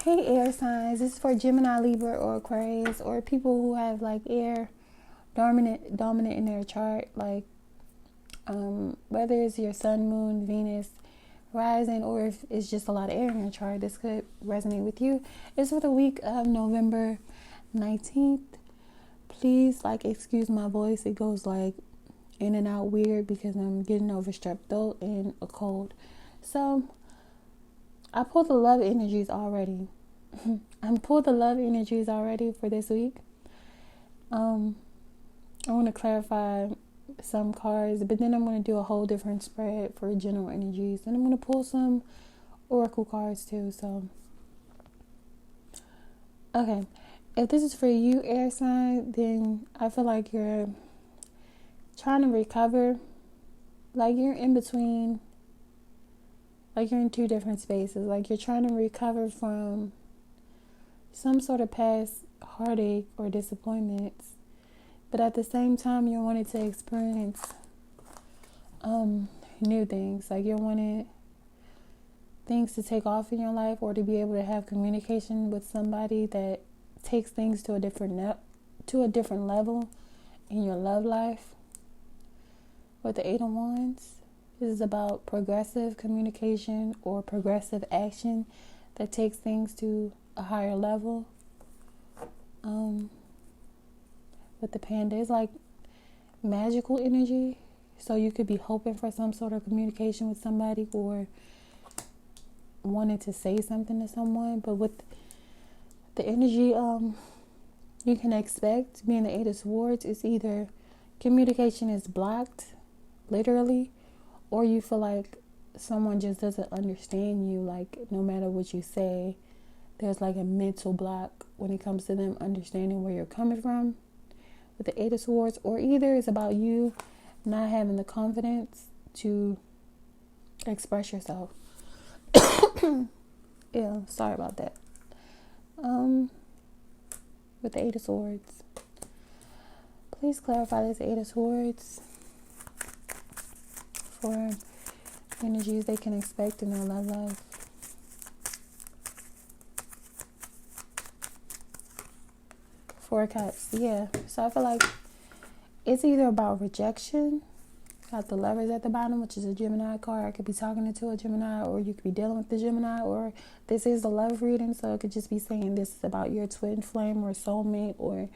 Hey air signs, this is for Gemini, Libra, or Aquarius, or people who have like air dominant in their chart, like whether it's your sun, moon, Venus, rising, or if it's just a lot of air in your chart. This could resonate with you. It's for the week of November 19th. Please excuse my voice. It goes in and out weird because I'm getting over strep throat and a cold. So I pulled the love energies already. I pulled the love energies already for this week. I want to clarify some cards, but then I'm going to do a whole different spread for general energies, and I'm going to pull some oracle cards too. So, okay, if this is for you, air sign, then I feel like you're trying to recover, like you're in between, like you're in two different spaces, like you're trying to recover from some sort of past heartache or disappointments, but at the same time you wanted to experience new things. Like you wanted things to take off in your life, or to be able to have communication with somebody that takes things to a different level in your love life. With the 8 of Wands, this is about progressive communication or progressive action that takes things to a higher level. With the Panda, it's like magical energy. So you could be hoping for some sort of communication with somebody, or wanting to say something to someone. But with the energy you can expect being the 8 of Swords, it's either communication is blocked, literally, or you feel like someone just doesn't understand you. Like no matter what you say, there's like a mental block when it comes to them understanding where you're coming from. With the 8 of Swords, or either it's about you not having the confidence to express yourself. Yeah, sorry about that. With the 8 of Swords, please clarify this 8 of Swords for energies they can expect in their love life. Four Cups, yeah. So I feel like it's either about rejection. Got the Lovers at the bottom, which is a Gemini card. I could be talking to a Gemini, or you could be dealing with the Gemini, or this is a love reading, so it could just be saying this is about your twin flame or soulmate or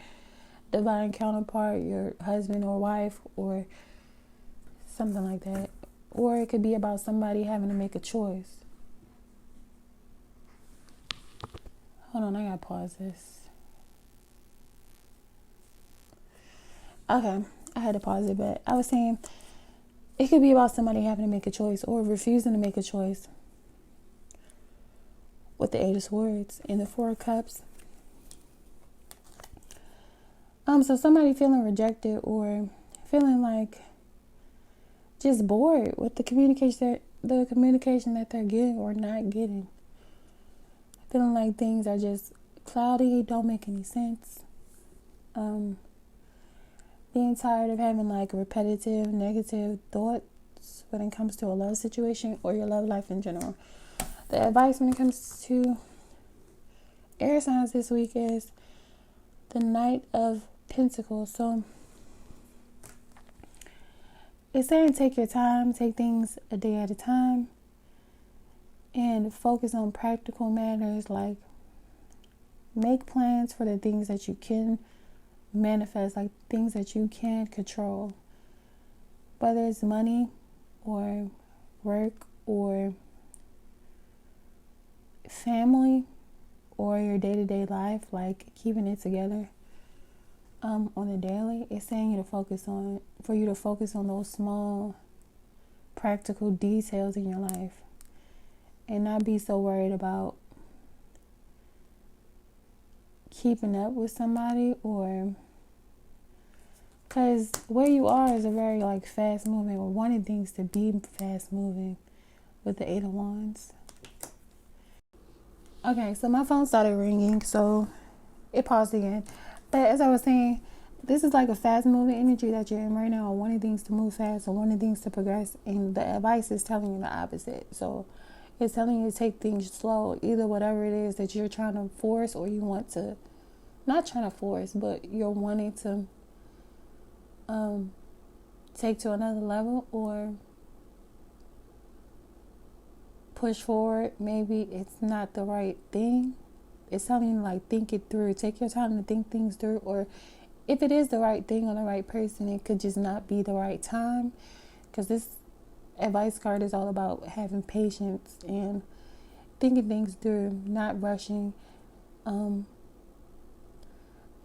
divine counterpart, your husband or wife, or something like that. Or it could be about somebody having to make a choice. Hold on, I gotta pause this. Okay, I had to pause it, but I was saying it could be about somebody having to make a choice or refusing to make a choice. With the 8 of Swords and the 4 of Cups. So somebody feeling rejected or feeling like just bored with the communication that they're getting or not getting. Feeling like things are just cloudy, don't make any sense. Being tired of having repetitive negative thoughts when it comes to a love situation or your love life in general. The advice when it comes to air signs this week is the Knight of Pentacles. So it's saying take your time, take things a day at a time, and focus on practical matters, like make plans for the things that you can manifest, like things that you can control, whether it's money or work or family or your day-to-day life, like keeping it together on the daily. It's saying for you to focus on those small practical details in your life and not be so worried about keeping up with somebody, or because where you are is a very fast moving, or wanting things to be fast moving with the 8 of Wands. Okay, so my phone started ringing, so it paused again. But as I was saying, this is a fast moving energy that you're in right now, wanting things to move fast or wanting things to progress, and the advice is telling you the opposite. So It's telling you to take things slow. Either whatever it is that you're trying to force, or you want to, not trying to force, but you're wanting to take to another level or push forward. Maybe it's not the right thing. It's telling you, like, think it through. Take your time to think things through. Or if it is the right thing on the right person, it could just not be the right time. Because this advice card is all about having patience and thinking things through, not rushing,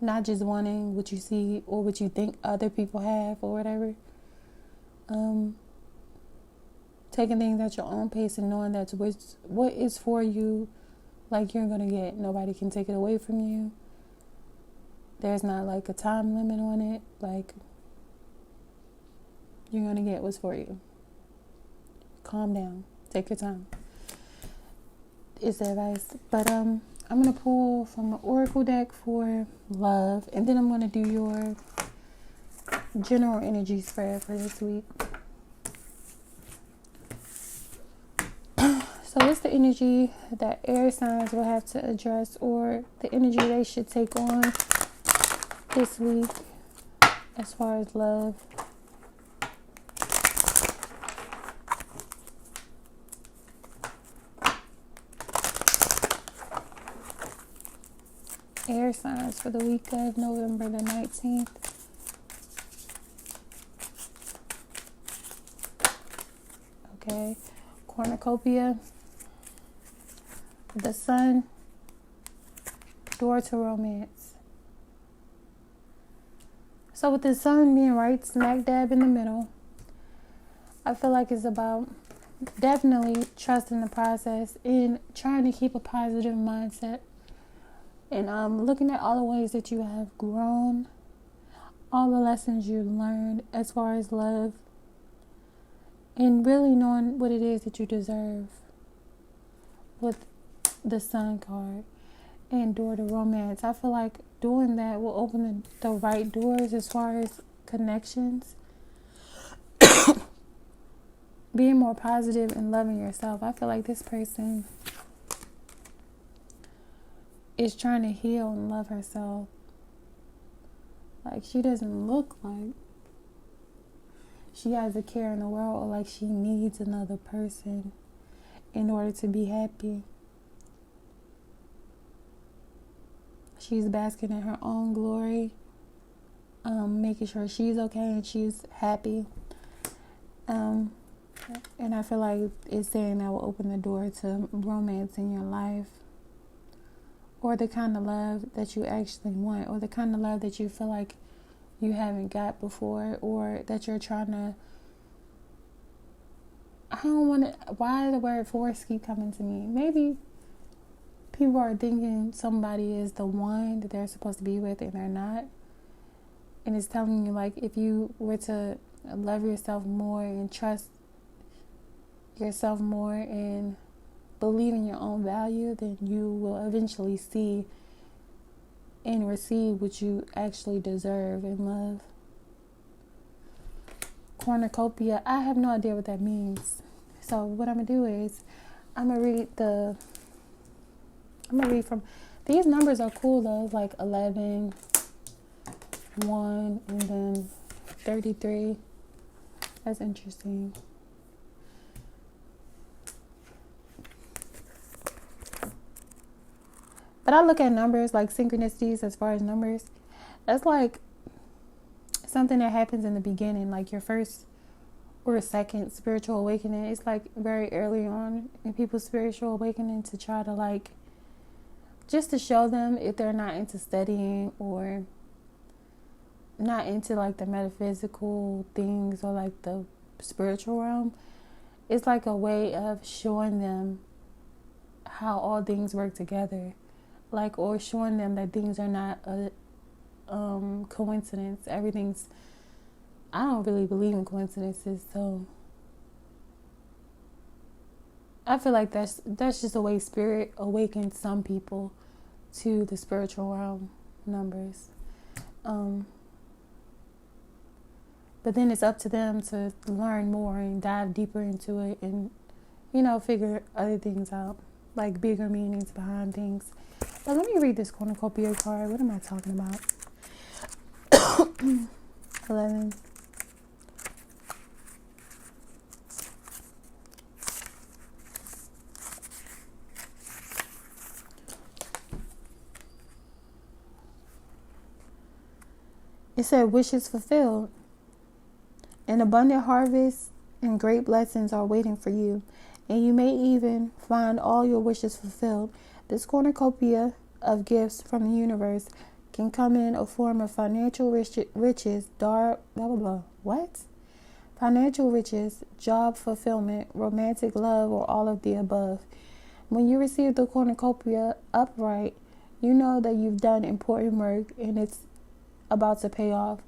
not just wanting what you see or what you think other people have or whatever. Taking things at your own pace and knowing that what is for you, like, you're gonna get. Nobody can take it away from you. There's not like a time limit on it. Like, you're gonna get what's for you. Calm down. Take your time. It's the advice. But I'm gonna pull from the Oracle deck for love, and then I'm gonna do your general energy spread for this week. So it's the energy that air signs will have to address, or the energy they should take on this week as far as love. Air signs for the week of November the 19th. Okay. Cornucopia. The Sun. Door to romance. So with the Sun being right smack dab in the middle, I feel like it's about definitely trusting the process and trying to keep a positive mindset. And looking at all the ways that you have grown, all the lessons you learned as far as love, and really knowing what it is that you deserve with the Sun card and door to romance. I feel like doing that will open the right doors as far as connections. Being more positive and loving yourself. I feel like this person is trying to heal and love herself. Like, she doesn't look like she has a care in the world, or like she needs another person in order to be happy. She's basking in her own glory, making sure she's okay and she's happy. And I feel like it's saying that will open the door to romance in your life, or the kind of love that you actually want, or the kind of love that you feel like you haven't got before, or that you're trying to. I don't want to. Why the word force keep coming to me? Maybe people are thinking somebody is the one that they're supposed to be with, and they're not. And it's telling you, like, if you were to love yourself more and trust yourself more and believe in your own value, then you will eventually see and receive what you actually deserve in love. Cornucopia, I have no idea what that means. So what I'm going to do is I'm going to read from, these numbers are cool though, like 11, 1, and then 33. That's interesting. But I look at numbers, like synchronicities as far as numbers. That's like something that happens in the beginning, like your first or second spiritual awakening. It's like very early on in people's spiritual awakening, to try to, like, just to show them if they're not into studying or not into like the metaphysical things or like the spiritual realm. It's like a way of showing them how all things work together. Like, or showing them that things are not a coincidence. Everything's, I don't really believe in coincidences, so I feel like that's just a way Spirit awakens some people to the spiritual realm numbers. But then it's up to them to learn more and dive deeper into it and figure other things out, like bigger meanings behind things. But let me read this cornucopia card. What am I talking about? 11. It said wishes fulfilled. An abundant harvest and great blessings are waiting for you, and you may even find all your wishes fulfilled. This cornucopia of gifts from the universe can come in a form of financial riches, financial riches, job fulfillment, romantic love, or all of the above. When you receive the cornucopia upright, you know that you've done important work and it's about to pay off.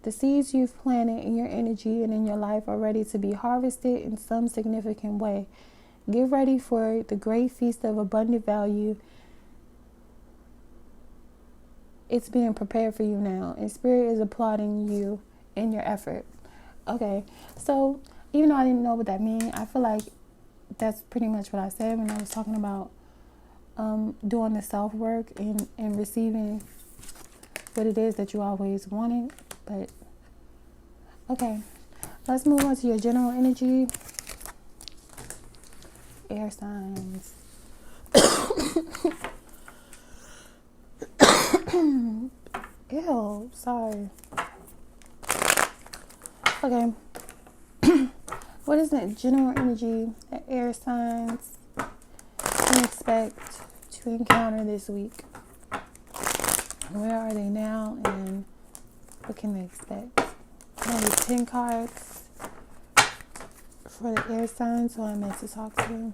The seeds you've planted in your energy and in your life are ready to be harvested in some significant way. Get ready for the great feast of abundant value. It's being prepared for you now, and Spirit is applauding you in your effort. Okay, so even though I didn't know what that means, I feel like that's pretty much what I said when I was talking about doing the self-work and receiving what it is that you always wanted. But okay, let's move on to your general energy. Air signs. Ew, sorry. Okay. What is the general energy that air signs can expect to encounter this week? Where are they now, and what can they expect? Maybe 10 cards for the air signs who I'm meant to talk to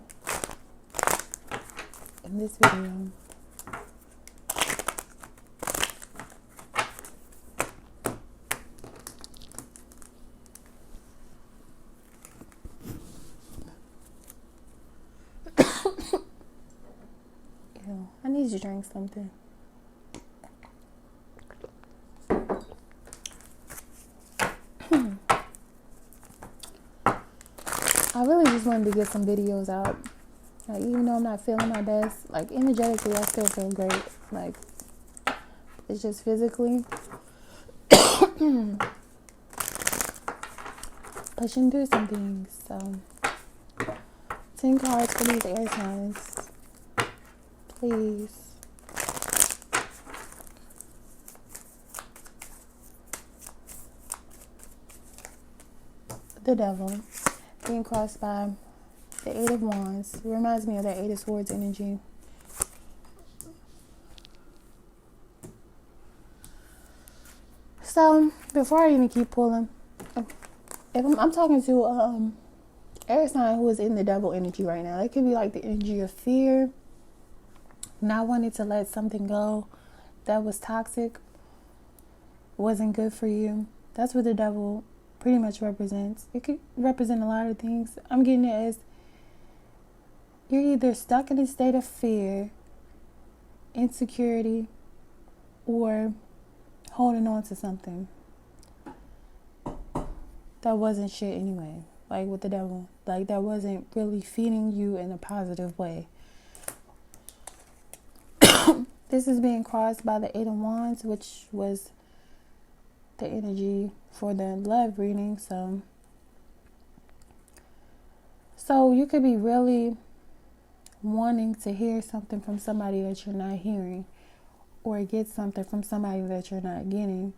in this video. Ew, I need to drink something. I really just wanted to get some videos out. Like, even though I'm not feeling my best, like energetically, I still feel great. Like, it's just physically pushing through some things. So, 10 cards for these air signs, please. The Devil, being crossed by the Eight of Wands. It reminds me of that Eight of Swords energy. So, before I even keep pulling, if I'm talking to air sign who is in the Devil energy right now, it could be like the energy of fear, not wanting to let something go that was toxic, wasn't good for you. That's what the Devil pretty much represents. It could represent a lot of things. I'm getting it as you're either stuck in a state of fear, insecurity, or holding on to something that wasn't shit anyway. Like with the Devil, like that wasn't really feeding you in a positive way. This is being crossed by the Eight of Wands, which was the energy for the love reading. So you could be really wanting to hear something from somebody that you're not hearing, or get something from somebody that you're not getting,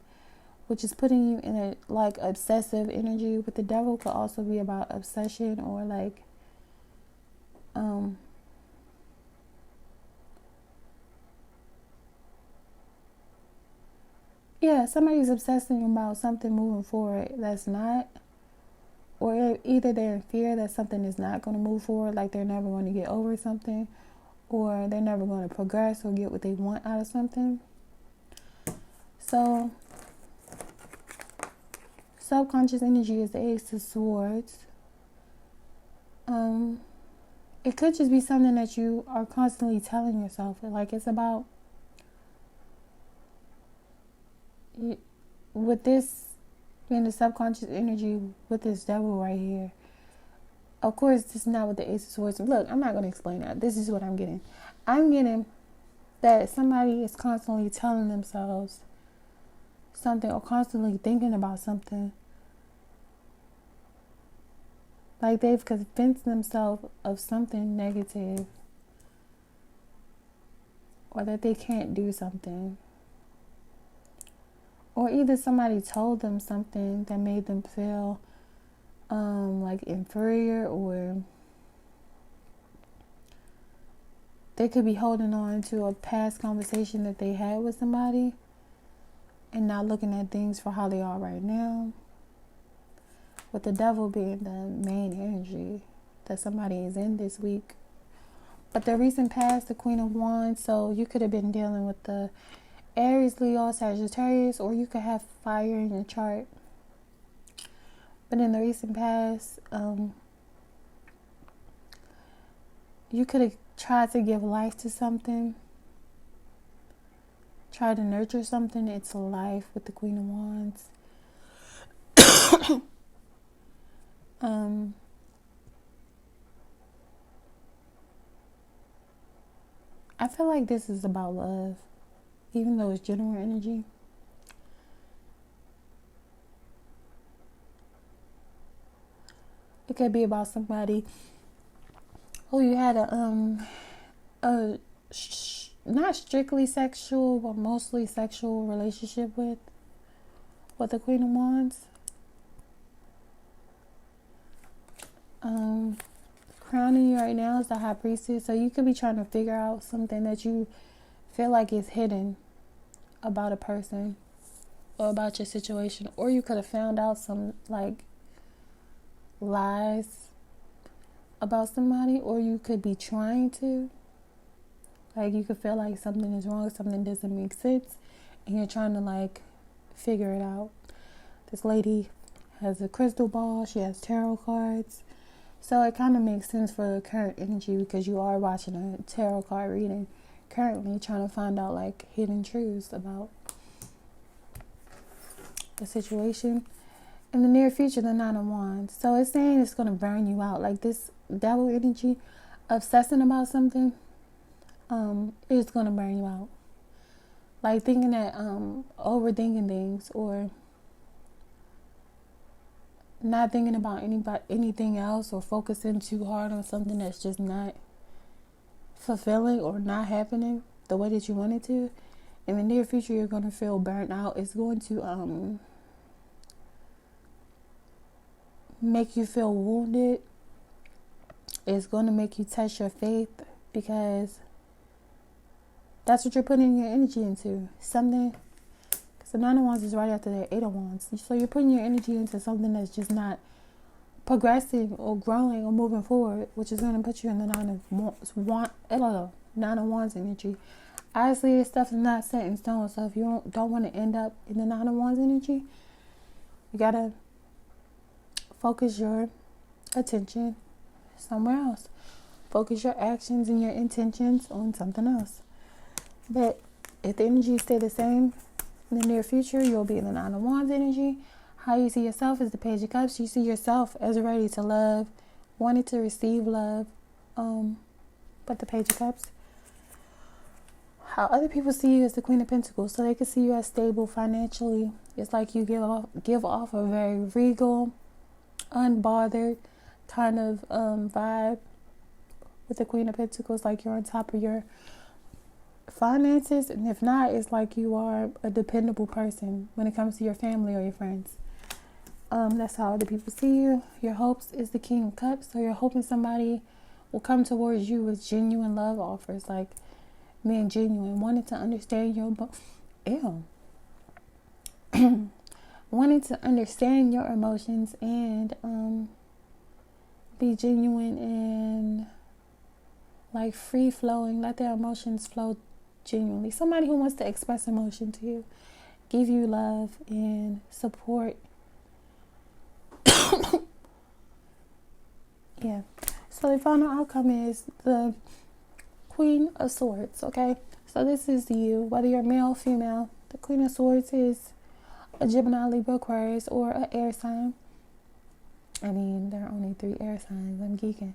which is putting you in a like obsessive energy. With the Devil could also be about obsession, or like somebody's obsessing about something moving forward that's not, or either they're in fear that something is not going to move forward, like they're never going to get over something, or they're never going to progress or get what they want out of something. So subconscious energy is the Ace of Swords. It could just be something that you are constantly telling yourself. Like it's about, with this being the subconscious energy with this Devil right here, Of course, this is not what the Ace of Swords. Look, I'm not going to explain that. This is what I'm getting. I'm getting that somebody is constantly telling themselves something or constantly thinking about something. Like they've convinced themselves of something negative, or that they can't do something. Or either somebody told them something that made them feel like inferior, or they could be holding on to a past conversation that they had with somebody and not looking at things for how they are right now. With the devil being the main energy that somebody is in this week. But the recent past, the Queen of Wands, so you could have been dealing with the Aries, Leo, Sagittarius, or you could have fire in your chart. But in the recent past, you could have tried to give life to something, try to nurture something. It's life with the Queen of Wands. I feel like this is about love, even though it's general energy. It could be about somebody who you had a not strictly sexual, but mostly sexual relationship with the Queen of Wands. Crowning you right now is the High Priestess, so you could be trying to figure out something that you feel like is hidden about a person or about your situation, or you could have found out some like lies about somebody, or you could be trying to, like, you could feel like something is wrong, something doesn't make sense, and you're trying to like figure it out. This lady has a crystal ball, she has tarot cards, so it kind of makes sense for the current energy, because you are watching a tarot card reading currently, trying to find out like hidden truths about the situation. In the near future, the Nine of Wands. So it's saying it's going to burn you out. Like this devil energy, obsessing about something, it's going to burn you out. Like thinking that, overthinking things, or not thinking about anything else, or focusing too hard on something that's just not fulfilling or not happening the way that you want it to. In the near future, you're going to feel burnt out. It's going to make you feel wounded. It's going to make you test your faith, because that's what you're putting your energy into. Something, because the Nine of Wands is right after the Eight of Wands. So you're putting your energy into something that's just not progressing or growing or moving forward, which is going to put you in the Nine of Wands energy. Obviously, this stuff is not set in stone, so if you don't want to end up in the Nine of Wands energy, you got to focus your attention somewhere else. Focus your actions and your intentions on something else. But if the energy stay the same in the near future, you'll be in the Nine of Wands energy. How you see yourself is the Page of Cups. You see yourself as ready to love, wanting to receive love. But the Page of Cups. How other people see you as the Queen of Pentacles, so they can see you as stable financially. It's like you give off a very regal, unbothered kind of vibe with the Queen of Pentacles, like you're on top of your finances, and if not, it's like you are a dependable person when it comes to your family or your friends. That's how other people see you. Your hopes is the King of Cups, so you're hoping somebody will come towards you with genuine love offers, like being genuine, wanting to understand your wanting to understand your emotions and be genuine and like free flowing, let their emotions flow genuinely. Somebody who wants to express emotion to you, give you love and support. Yeah. So the final outcome is the Queen of Swords, okay? So this is you, whether you're male or female. The Queen of Swords is a Gemini, Libra, Aquarius, or an air sign. I mean, there are only 3 air signs. I'm geeking.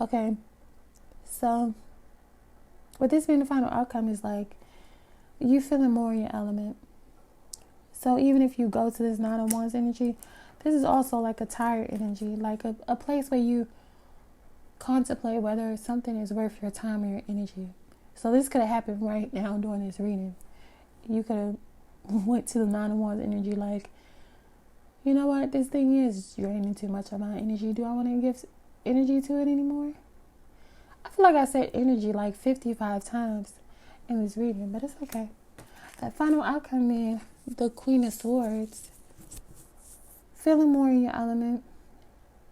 Okay. So, with this being the final outcome is like, you feeling more in your element. So even if you go to this 9 of Wands energy, this is also like a tired energy, like a place where you contemplate whether something is worth your time or your energy. So this could have happened right now during this reading. You could have went to the 9 of Wands energy like, you know what, this thing is draining too much of my energy. Do I want to give energy to it anymore? I feel like I said energy like 55 times in this reading, but it's okay. That final outcome being the Queen of Swords. Feeling more in your element,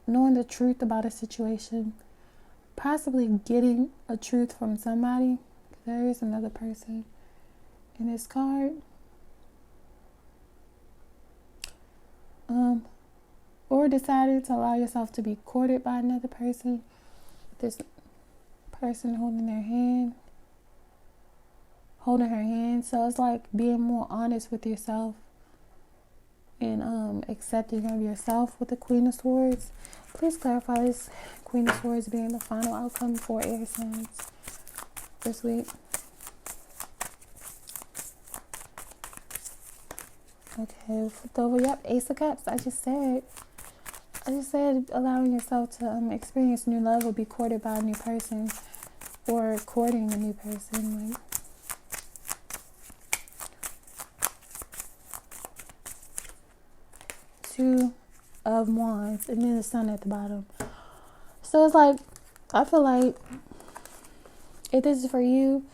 knowing the truth about a situation, possibly getting a truth from somebody. There is another person in this card. Or deciding to allow yourself to be courted by another person. This person holding her hand. So it's like being more honest with yourself and accepting of yourself with the Queen of Swords. Please clarify this Queen of Swords being the final outcome for air signs this week. Okay, flipped over. Yep, Ace of Cups. I just said allowing yourself to experience new love or be courted by a new person, or courting a new person. Like, Two of Wands and then the Sun at the bottom. So it's like, I feel like if this is for you,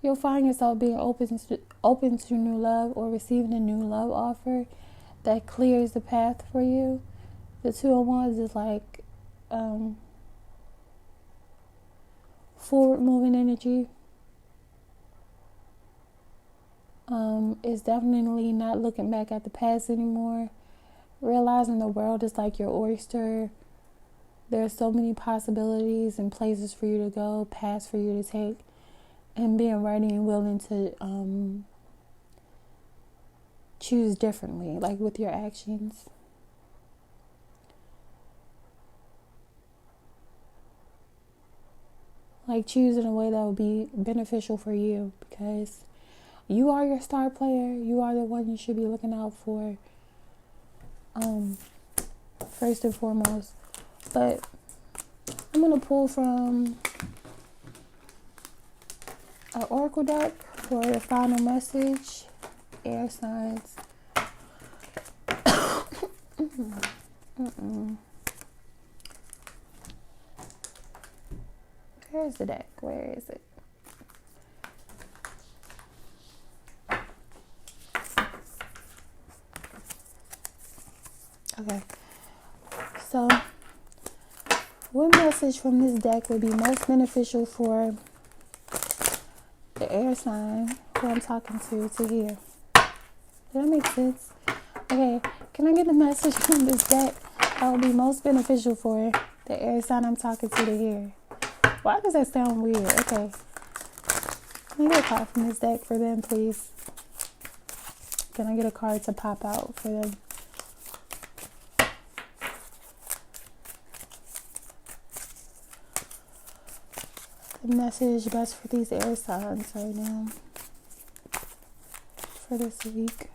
you'll find yourself being open to new love or receiving a new love offer that clears the path for you. The Two of Wands is like forward moving energy. It's definitely not looking back at the past anymore. Realizing the world is like your oyster. There's so many possibilities and places for you to go, paths for you to take, and being ready and willing to choose differently, like with your actions. Like choose in a way that will be beneficial for you, because you are your star player. You are the one you should be looking out for. First and foremost. But I'm going to pull from an oracle deck for the final message. Air signs. Where's the deck? Where is it? Okay. So, what message from this deck would be most beneficial for the air sign who I'm talking to hear? Does that make sense? Okay, can I get a message from this deck that would be most beneficial for the air sign I'm talking to hear? Why does that sound weird? Okay. Can I get a card from this deck for them, please? Can I get a card to pop out for them? The message best for these air signs right now for this week.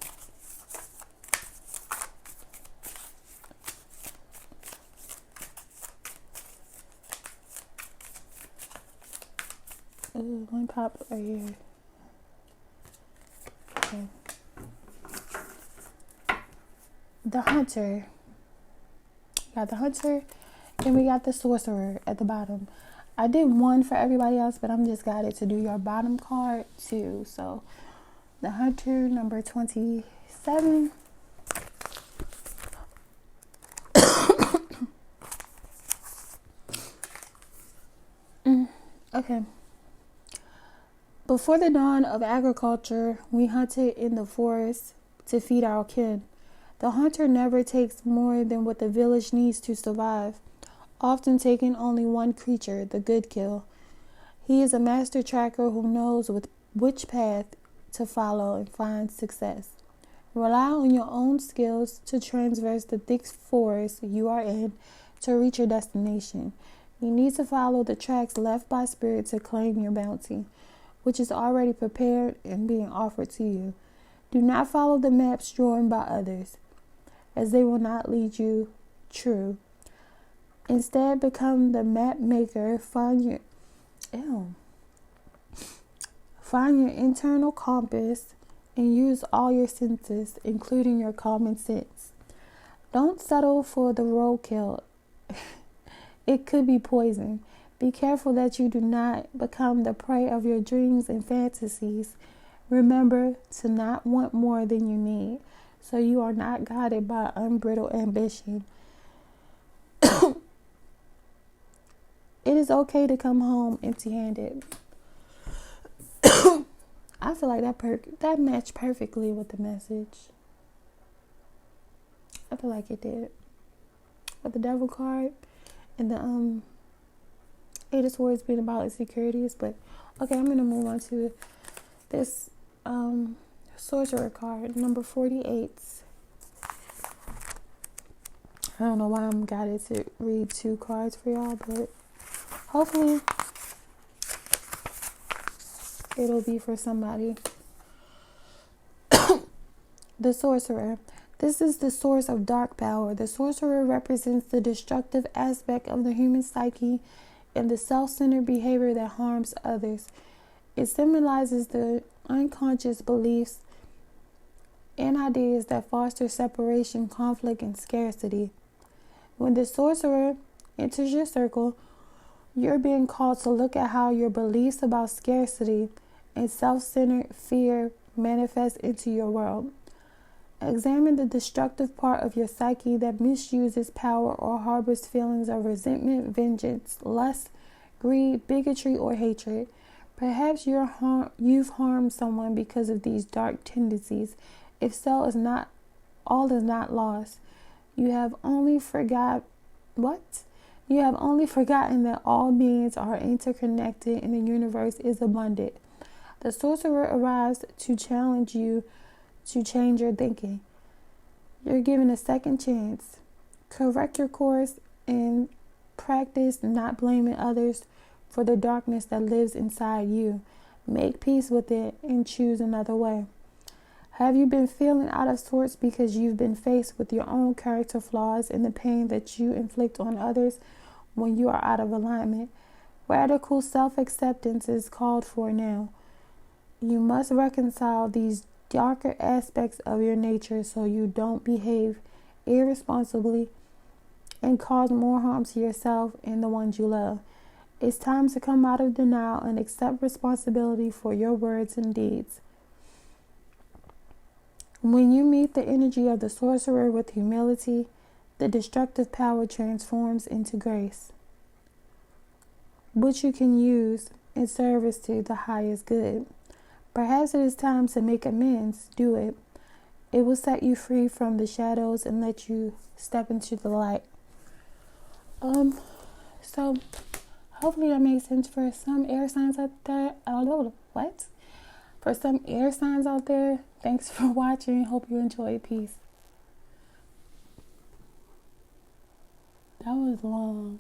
Ooh, one pop right here. Okay. The Hunter. We got the Hunter and we got the Sorcerer at the bottom. I did one for everybody else, but I'm just got it to do your bottom card too. So the Hunter, number 27. Okay. Before the dawn of agriculture, we hunted in the forest to feed our kin. The hunter never takes more than what the village needs to survive, often taking only one creature, the good kill. He is a master tracker who knows which path to follow and find success. Rely on your own skills to traverse the thick forest you are in to reach your destination. You need to follow the tracks left by spirit to claim your bounty, which is already prepared and being offered to you. Do not follow the maps drawn by others, as they will not lead you true. Instead, become the map maker. Find your internal compass and use all your senses, including your common sense. Don't settle for the roadkill. It could be poison. Be careful that you do not become the prey of your dreams and fantasies. Remember to not want more than you need, so you are not guided by unbridled ambition. It is okay to come home empty-handed. I feel like that matched perfectly with the message. I feel like it did. With the Devil card and the Eight of Swords being about insecurities. But okay, I'm gonna move on to this Sorcerer card, number 48. I don't know why I'm guided to read 2 cards for y'all, but hopefully it'll be for somebody. The Sorcerer. This is the source of dark power. The Sorcerer represents the destructive aspect of the human psyche and the self-centered behavior that harms others. It symbolizes the unconscious beliefs and ideas that foster separation, conflict, and scarcity. When the Sorcerer enters your circle, you're being called to look at how your beliefs about scarcity and self-centered fear manifest into your world. Examine the destructive part of your psyche that misuses power or harbors feelings of resentment, vengeance, lust, greed, bigotry, or hatred. Perhaps you've harmed someone because of these dark tendencies. If so, all is not lost. You have only forgotten that all beings are interconnected and the universe is abundant. The Sorcerer arrives to challenge you to change your thinking. You're given a second chance. Correct your course and practice not blaming others for the darkness that lives inside you. Make peace with it and choose another way. Have you been feeling out of sorts because you've been faced with your own character flaws and the pain that you inflict on others when you are out of alignment? Radical self-acceptance is called for now. You must reconcile these darker aspects of your nature so you don't behave irresponsibly and cause more harm to yourself and the ones you love. It's time to come out of denial and accept responsibility for your words and deeds. When you meet the energy of the Sorcerer with humility, the destructive power transforms into grace, which you can use in service to the highest good. Perhaps it is time to make amends. Do it. It will set you free from the shadows and let you step into the light. So hopefully that makes sense for some air signs out there. I don't know what. For some air signs out there, thanks for watching. Hope you enjoyed. Peace. That was long.